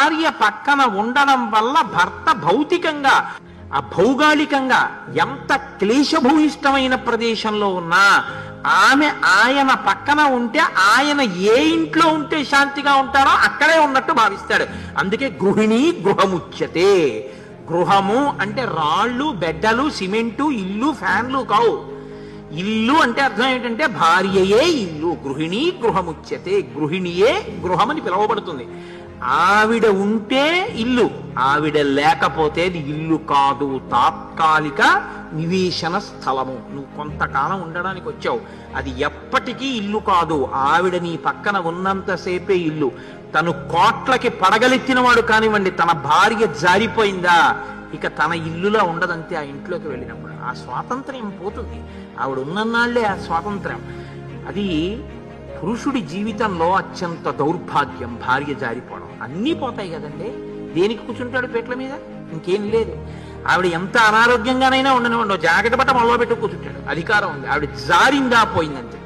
భార్య పక్కన ఉండడం వల్ల భర్త భౌతికంగా ఆ భౌగోళికంగా ఎంత క్లేశభూయిష్టమైన ప్రదేశంలో ఉన్నా ఆమె ఆయన పక్కన ఉంటే ఆయన ఏ ఇంట్లో ఉంటే శాంతిగా ఉంటారో అక్కడే ఉన్నట్టు భావిస్తాడు. అందుకే గృహిణి గృహముచ్యతే. గృహము అంటే రాళ్ళు, బెడ్డలు, సిమెంటు, ఇల్లు, ఫ్యాన్లు కావు. ఇల్లు అంటే అర్థం ఏంటంటే భార్యయే ఇల్లు. గృహిణి గృహముచ్యతే. గృహిణియే గృహమని పిలువబడుతుంది. ఆవిడ ఉంటే ఇల్లు, ఆవిడ లేకపోతే అది ఇల్లు కాదు, తాత్కాలిక నివేశన స్థలము. నువ్వు కొంతకాలం ఉండడానికి వచ్చావు, అది ఎప్పటికీ ఇల్లు కాదు. ఆవిడ నీ పక్కన ఉన్నంతసేపే ఇల్లు. తను కోట్లకి పడగలెత్తిన వాడు కానివ్వండి, తన భార్య జారిపోయిందా ఇక తన ఇల్లులా ఉండదంతే. ఆ ఇంట్లోకి వెళ్ళినప్పుడు ఆ స్వాతంత్ర్యం పోతుంది. ఆవిడ ఉన్నన్నాళ్లే ఆ స్వాతంత్ర్యం. అది పురుషుడి జీవితంలో అత్యంత దౌర్భాగ్యం భార్య జారిపోవడం. అన్నీ పోతాయి కదండి. దేనికి కూర్చుంటాడు పీటల మీద? ఇంకేం లేదు. ఆవిడ ఎంత అనారోగ్యంగానైనా ఉండనివ్వండి, జాకెట్ బట్ట మొదలు పెట్టి కూర్చుంటాడు. అధికారం ఉంది. ఆవిడ జారిందా పోయిందంతే.